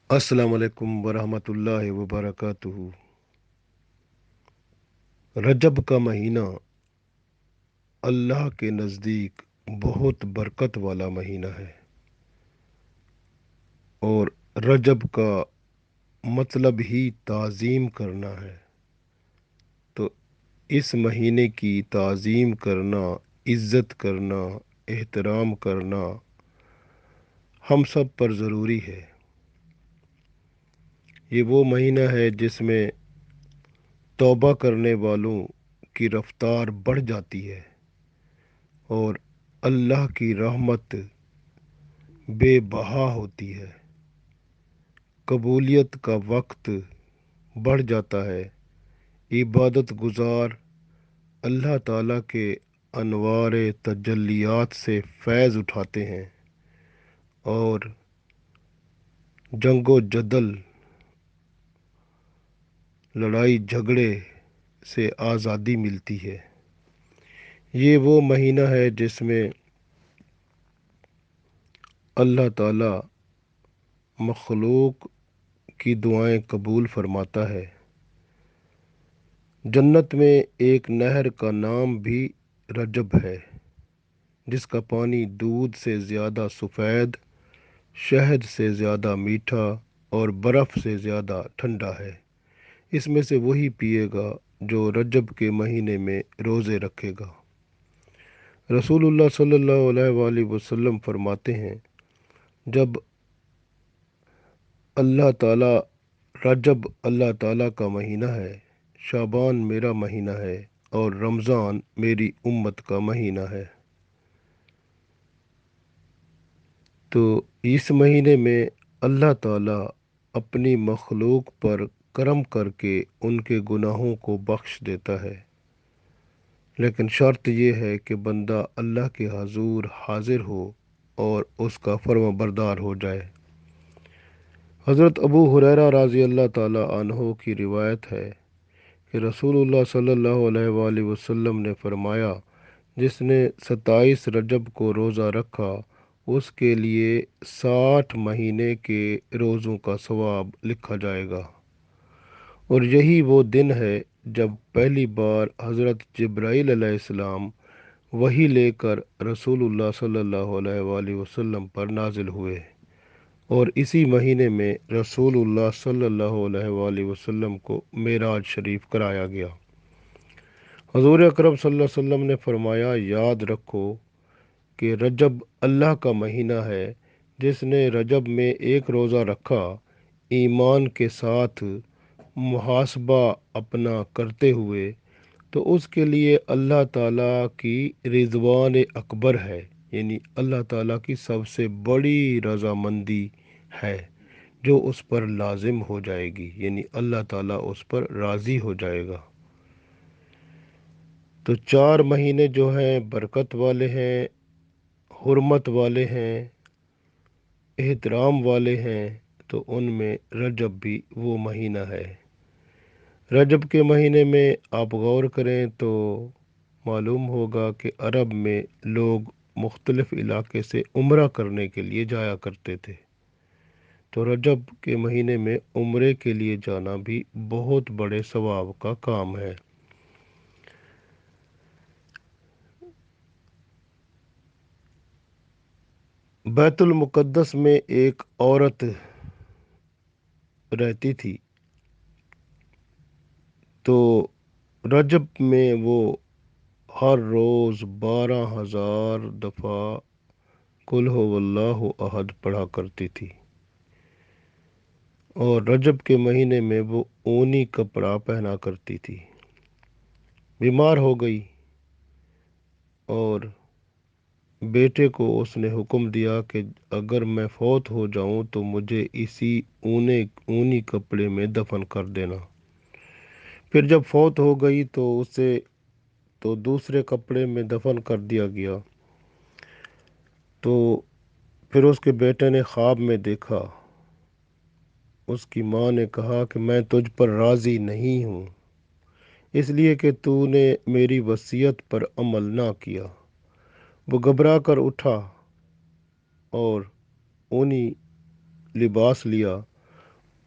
السلام علیکم ورحمۃ اللہ وبرکاتہ۔ رجب کا مہینہ اللہ کے نزدیک بہت برکت والا مہینہ ہے، اور رجب کا مطلب ہی تعظیم کرنا ہے۔ تو اس مہینے کی تعظیم کرنا، عزت کرنا، احترام کرنا ہم سب پر ضروری ہے۔ یہ وہ مہینہ ہے جس میں توبہ کرنے والوں کی رفتار بڑھ جاتی ہے اور اللہ کی رحمت بے بہا ہوتی ہے، قبولیت کا وقت بڑھ جاتا ہے، عبادت گزار اللہ تعالیٰ کے انوار تجلیات سے فیض اٹھاتے ہیں اور جنگ و جدل، لڑائی جھگڑے سے آزادی ملتی ہے۔ یہ وہ مہینہ ہے جس میں اللہ تعالیٰ مخلوق کی دعائیں قبول فرماتا ہے۔ جنت میں ایک نہر کا نام بھی رجب ہے، جس کا پانی دودھ سے زیادہ سفید، شہد سے زیادہ میٹھا اور برف سے زیادہ ٹھنڈا ہے۔ اس میں سے وہی پیے گا جو رجب کے مہینے میں روزے رکھے گا۔ رسول اللہ صلی اللہ علیہ وآلہ وسلم فرماتے ہیں، جب اللہ تعالیٰ رجب اللہ تعالیٰ کا مہینہ ہے، شعبان میرا مہینہ ہے اور رمضان میری امت کا مہینہ ہے۔ تو اس مہینے میں اللہ تعالیٰ اپنی مخلوق پر کرم کر کے ان کے گناہوں کو بخش دیتا ہے، لیکن شرط یہ ہے کہ بندہ اللہ کے حضور حاضر ہو اور اس کا فرما بردار ہو جائے۔ حضرت ابو ہریرہ رضی اللہ تعالیٰ عنہ کی روایت ہے کہ رسول اللہ صلی اللہ علیہ وآلہ وسلم نے فرمایا، جس نے 27 رجب کو روزہ رکھا اس کے لیے 60 مہینے کے روزوں کا ثواب لکھا جائے گا۔ اور یہی وہ دن ہے جب پہلی بار حضرت جبرائیل علیہ السلام وحی لے کر رسول اللہ صلی اللہ علیہ وآلہ وسلم پر نازل ہوئے، اور اسی مہینے میں رسول اللہ صلی اللہ علیہ وآلہ وسلم کو معراج شریف کرایا گیا۔ حضور اکرم صلی اللہ علیہ وسلم نے فرمایا، یاد رکھو کہ رجب اللہ کا مہینہ ہے، جس نے رجب میں ایک روزہ رکھا، ایمان کے ساتھ محاسبہ اپنا کرتے ہوئے، تو اس کے لیے اللہ تعالیٰ کی رضوان اکبر ہے، یعنی اللہ تعالیٰ کی سب سے بڑی رضامندی ہے جو اس پر لازم ہو جائے گی، یعنی اللہ تعالیٰ اس پر راضی ہو جائے گا۔ تو 4 مہینے جو ہیں برکت والے ہیں، حرمت والے ہیں، احترام والے ہیں، تو ان میں رجب بھی وہ مہینہ ہے۔ رجب کے مہینے میں آپ غور کریں تو معلوم ہوگا کہ عرب میں لوگ مختلف علاقے سے عمرہ کرنے کے لیے جایا کرتے تھے۔ تو رجب کے مہینے میں عمرے کے لیے جانا بھی بہت بڑے ثواب کا کام ہے۔ بیت المقدس میں ایک عورت رہتی تھی، تو رجب میں وہ ہر روز 12,000 دفعہ قل ہو اللہ احد پڑھا کرتی تھی، اور رجب کے مہینے میں وہ اونی کپڑا پہنا کرتی تھی۔ بیمار ہو گئی اور بیٹے کو اس نے حکم دیا کہ اگر میں فوت ہو جاؤں تو مجھے اسی اونی کپڑے میں دفن کر دینا۔ پھر جب فوت ہو گئی تو اسے تو دوسرے کپڑے میں دفن کر دیا گیا۔ تو پھر اس کے بیٹے نے خواب میں دیکھا، اس کی ماں نے کہا کہ میں تجھ پر راضی نہیں ہوں، اس لیے کہ تو نے میری وصیت پر عمل نہ کیا۔ وہ گھبرا کر اٹھا اور اونی لباس لیا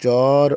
4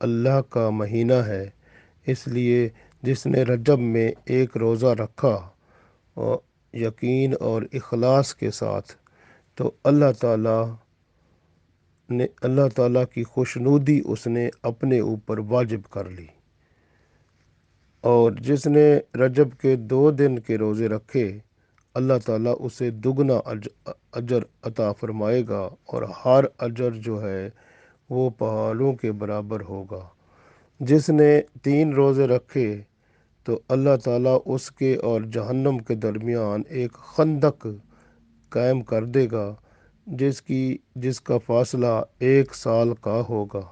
اللہ کا مہینہ ہے، اس لیے جس نے رجب میں ایک روزہ رکھا اور یقین اور اخلاص کے ساتھ، تو اللہ تعالیٰ کی خوشنودی اس نے اپنے اوپر واجب کر لی۔ اور جس نے رجب کے 2 دن کے روزے رکھے، اللہ تعالیٰ اسے دگنا اجر عطا فرمائے گا، اور ہر اجر جو ہے وہ پہاڑوں کے برابر ہوگا۔ جس نے 3 روزے رکھے تو اللہ تعالیٰ اس کے اور جہنم کے درمیان ایک خندق قائم کر دے گا، جس کا فاصلہ 1 سال کا ہوگا۔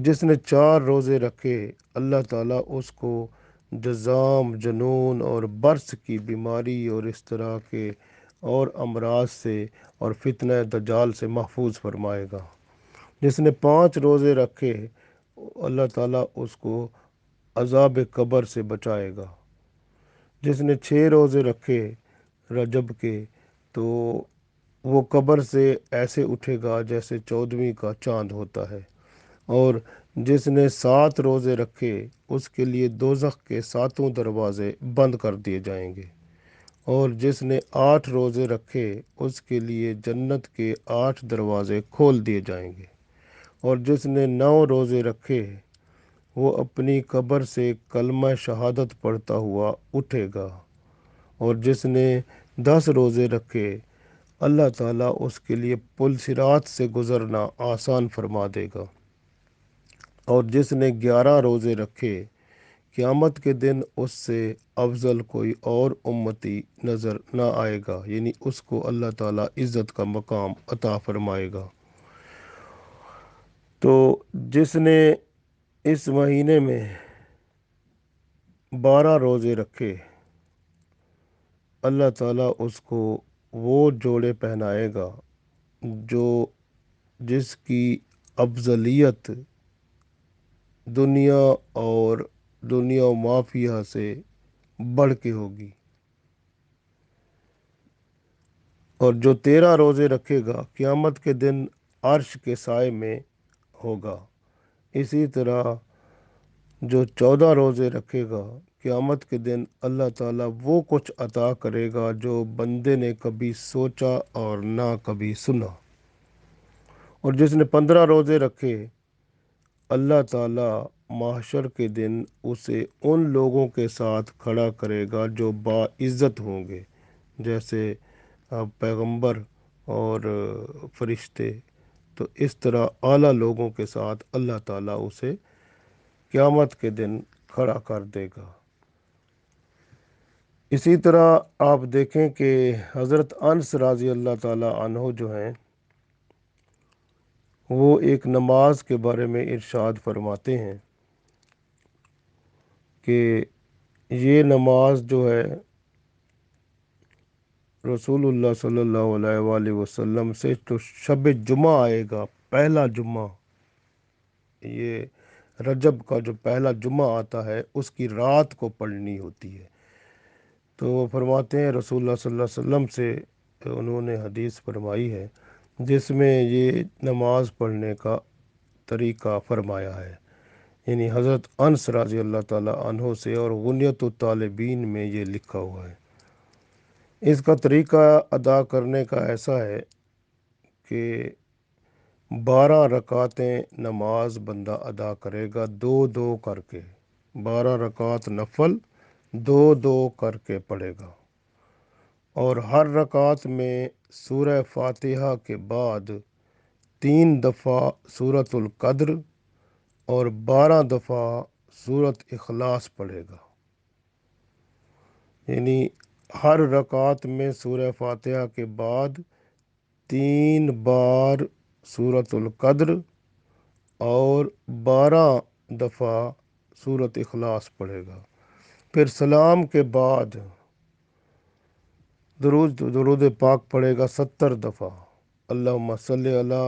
جس نے 4 روزے رکھے، اللہ تعالیٰ اس کو جذام، جنون اور برس کی بیماری اور اس طرح کے اور امراض سے اور فتنہ دجال سے محفوظ فرمائے گا۔ جس نے 5 روزے رکھے، اللہ تعالیٰ اس کو عذاب قبر سے بچائے گا۔ جس نے 6 روزے رکھے رجب کے، تو وہ قبر سے ایسے اٹھے گا جیسے 14ویں کا چاند ہوتا ہے۔ اور جس نے 7 روزے رکھے، اس کے لیے دوزخ کے 7 دروازے بند کر دیے جائیں گے۔ اور جس نے 8 روزے رکھے، اس کے لیے جنت کے 8 دروازے کھول دیے جائیں گے۔ اور جس نے 9 روزے رکھے، وہ اپنی قبر سے کلمہ شہادت پڑھتا ہوا اٹھے گا۔ اور جس نے 10 روزے رکھے، اللہ تعالیٰ اس کے لیے پل صراط سے گزرنا آسان فرما دے گا۔ اور جس نے 11 روزے رکھے، قیامت کے دن اس سے افضل کوئی اور امتی نظر نہ آئے گا، یعنی اس کو اللہ تعالیٰ عزت کا مقام عطا فرمائے گا۔ تو جس نے اس مہینے میں 12 روزے رکھے، اللہ تعالیٰ اس کو وہ جوڑے پہنائے گا جو جس کی افضلیت دنیا اور دنیا و مافیہ سے بڑھ کے ہوگی۔ اور جو 13 روزے رکھے گا، قیامت کے دن عرش کے سائے میں ہوگا۔ اسی طرح جو 14 روزے رکھے گا، قیامت کے دن اللہ تعالیٰ وہ کچھ عطا کرے گا جو بندے نے کبھی سوچا اور نہ کبھی سنا۔ اور جس نے 15 روزے رکھے، اللہ تعالیٰ محشر کے دن اسے ان لوگوں کے ساتھ کھڑا کرے گا جو باعزت ہوں گے، جیسے پیغمبر اور فرشتے۔ تو اس طرح اعلیٰ لوگوں کے ساتھ اللہ تعالیٰ اسے قیامت کے دن کھڑا کر دے گا۔ اسی طرح آپ دیکھیں کہ حضرت انس رضی اللہ تعالیٰ عنہ جو ہیں، وہ ایک نماز کے بارے میں ارشاد فرماتے ہیں کہ یہ نماز جو ہے رسول اللہ صلی اللہ علیہ وآلہ وسلم سے تو شب جمعہ آئے گا، پہلا جمعہ، یہ رجب کا جو پہلا جمعہ آتا ہے اس کی رات کو پڑھنی ہوتی ہے۔ تو وہ فرماتے ہیں رسول اللہ صلی اللہ علیہ وسلم سے انہوں نے حدیث فرمائی ہے جس میں یہ نماز پڑھنے کا طریقہ فرمایا ہے، یعنی حضرت انس رضی اللہ تعالیٰ عنہ سے، اور غنیت الطالبین میں یہ لکھا ہوا ہے۔ اس کا طریقہ ادا کرنے کا ایسا ہے کہ 12 رکعتیں نماز بندہ ادا کرے گا، 2 2 کر کے، 12 رکعت نفل 2 2 کر کے پڑھے گا۔ اور ہر رکعت میں سورہ فاتحہ کے بعد 3 دفعہ سورۃ القدر اور 12 دفعہ سورۃ اخلاص پڑھے گا، یعنی ہر رکعت میں سورہ فاتحہ کے بعد 3 بار سورۃ القدر اور 12 دفعہ سورۃ اخلاص پڑھے گا۔ پھر سلام کے بعد درود پاک پڑھے گا 70 دفعہ، اللہم صلی علی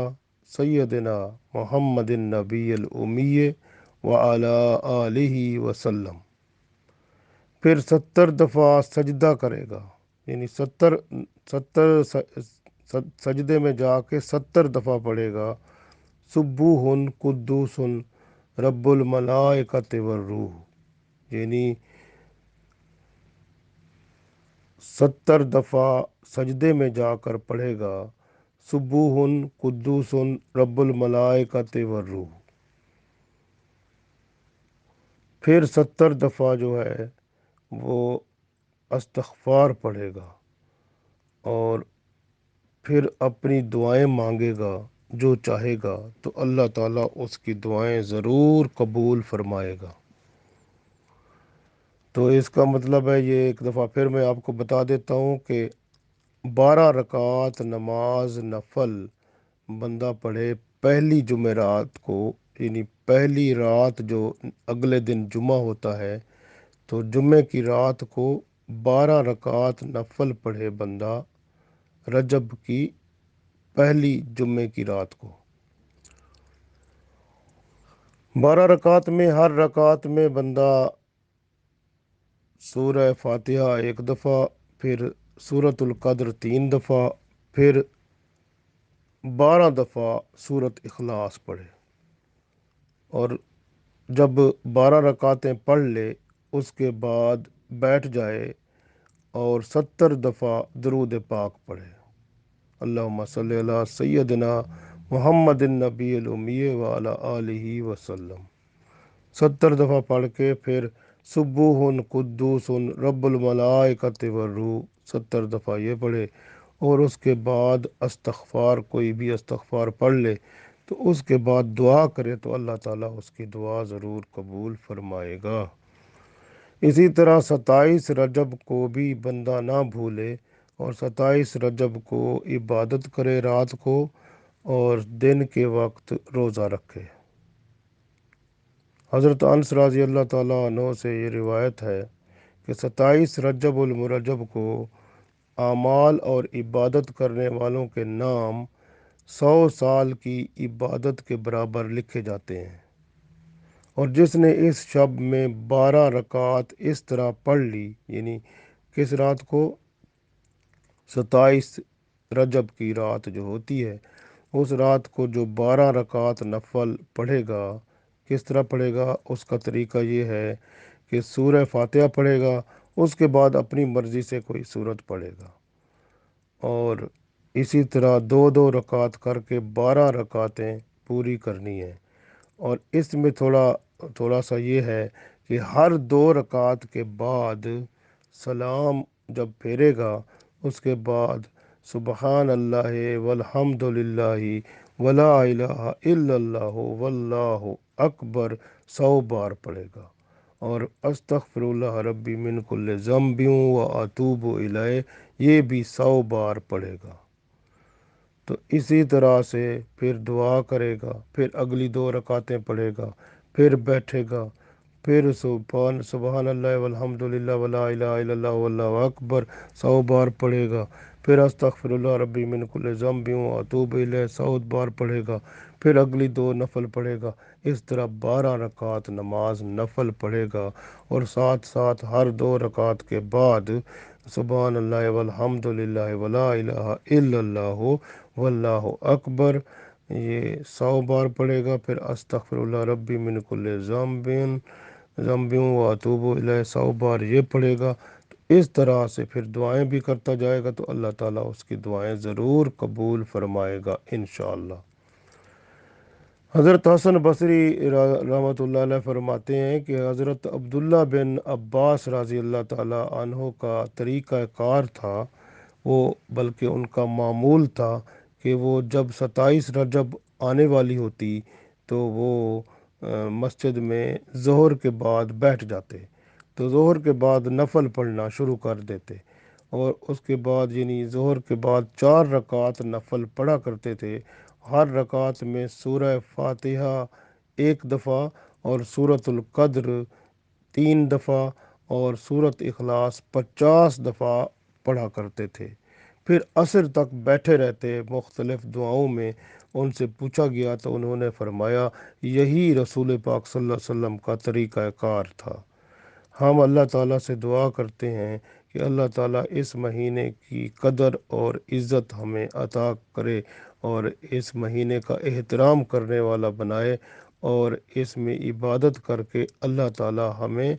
سیدنا محمد النبی الامی وعلی آلہ وسلم۔ پھر 70 دفعہ سجدہ کرے گا، یعنی 70 سجدے میں جا کے 70 دفعہ پڑھے گا سبوح قدوس رب الملائکۃ والروح، یعنی 70 دفعہ سجدے میں جا کر پڑھے گا سبوح قدوس رب الملائکۃ والروح، پھر 70 دفعہ جو ہے وہ استغفار پڑھے گا، اور پھر اپنی دعائیں مانگے گا جو چاہے گا، تو اللہ تعالیٰ اس کی دعائیں ضرور قبول فرمائے گا۔ تو اس کا مطلب ہے، یہ ایک دفعہ پھر میں آپ کو بتا دیتا ہوں کہ 12 رکعات نماز نفل بندہ پڑھے پہلی جمعرات کو، یعنی پہلی رات جو اگلے دن جمعہ ہوتا ہے، تو جمعے کی رات کو 12 رکعات نفل پڑھے بندہ رجب کی پہلی جمعے کی رات کو۔ 12 رکعات میں ہر رکعت میں بندہ سورہ فاتحہ 1 دفعہ، پھر سورۃ القدر 3 دفعہ، پھر 12 دفعہ سورۃ اخلاص پڑھے، اور جب 12 رکعتیں پڑھ لے اس کے بعد بیٹھ جائے اور 70 دفعہ درود پاک پڑھے، اللہم صلی علی سیدنا محمد النبی الامی وعلی آلہ وسلم، 70 دفعہ پڑھ کے پھر سبوح قدوس رب الملائکۃ والروح 70 دفعہ یہ پڑھے، اور اس کے بعد استغفار، کوئی بھی استغفار پڑھ لے تو اس کے بعد دعا کرے تو اللہ تعالیٰ اس کی دعا ضرور قبول فرمائے گا۔ اسی طرح 27 رجب کو بھی بندہ نہ بھولے، اور 27 رجب کو عبادت کرے رات کو، اور دن کے وقت روزہ رکھے۔ حضرت انس رضی اللہ تعالیٰ عنہ سے یہ روایت ہے کہ 27 رجب المرجب کو اعمال اور عبادت کرنے والوں کے نام 100 سال کی عبادت کے برابر لکھے جاتے ہیں، اور جس نے اس شب میں 12 رکعات اس طرح پڑھ لی، یعنی کس رات کو؟ 27 رجب کی رات جو ہوتی ہے، اس رات کو جو 12 رکعات نفل پڑھے گا، کس طرح پڑھے گا؟ اس کا طریقہ یہ ہے کہ سورہ فاتحہ پڑھے گا، اس کے بعد اپنی مرضی سے کوئی سورت پڑھے گا، اور اسی طرح 2 2 رکعت کر کے 12 رکعتیں پوری کرنی ہیں۔ اور اس میں تھوڑا سا یہ ہے کہ ہر 2 رکعت کے بعد سلام جب پھیرے گا، اس کے بعد سبحان اللہ والحمد للہ ولا الہ الا اللہ واللہ اکبر 100 بار پڑھے گا، اور استغفر اللہ ربی من کل ذنب و اتوب الیہ یہ بھی 100 بار پڑھے گا۔ تو اسی طرح سے پھر دعا کرے گا، پھر اگلی 2 رکعتیں پڑھے گا، پھر بیٹھے گا، پھر سبحان اللہ والحمد للہ ولا الہ الا اللہ واللہ اکبر 100 بار پڑھے گا، پھر استغفر اللہ ربی من کل ذنب و اتوب الیہ 100 بار پڑھے گا، پھر اگلی 2 نفل پڑھے گا۔ اس طرح 12 رکعت نماز نفل پڑھے گا، اور ساتھ ساتھ ہر 2 رکعت کے بعد سبحان اللہ والحمد للہ ولا الہ الا اللہ واللہ اکبر یہ 100 بار پڑھے گا، پھر استغفر اللہ ربی من کل ذنب و اتوب الیہ 100 بار یہ پڑھے گا۔ تو اس طرح سے پھر دعائیں بھی کرتا جائے گا تو اللہ تعالیٰ اس کی دعائیں ضرور قبول فرمائے گا انشاءاللہ۔ حضرت حسن بصری رحمۃ اللہ علیہ فرماتے ہیں کہ حضرت عبداللہ بن عباس رضی اللہ تعالیٰ عنہ کا طریقہ کار تھا، وہ بلکہ ان کا معمول تھا کہ وہ جب 27 رجب آنے والی ہوتی تو وہ مسجد میں ظہر کے بعد بیٹھ جاتے، تو ظہر کے بعد نفل پڑھنا شروع کر دیتے، اور اس کے بعد یعنی ظہر کے بعد 4 رکعت نفل پڑھا کرتے تھے، ہر رکعت میں سورہ فاتحہ 1 دفعہ، اور سورۃ القدر 3 دفعہ، اور سورۃ اخلاص 50 دفعہ پڑھا کرتے تھے، پھر عصر تک بیٹھے رہتے مختلف دعاؤں میں۔ ان سے پوچھا گیا تو انہوں نے فرمایا یہی رسول پاک صلی اللہ علیہ وسلم کا طریقہ کار تھا۔ ہم اللہ تعالیٰ سے دعا کرتے ہیں کہ اللہ تعالیٰ اس مہینے کی قدر اور عزت ہمیں عطا کرے، اور اس مہینے کا احترام کرنے والا بنائے، اور اس میں عبادت کر کے اللہ تعالی ہمیں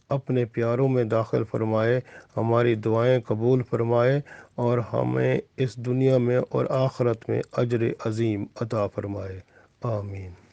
اپنے پیاروں میں داخل فرمائے، ہماری دعائیں قبول فرمائے اور ہمیں اس دنیا میں اور آخرت میں اجر عظیم عطا فرمائے۔ آمین۔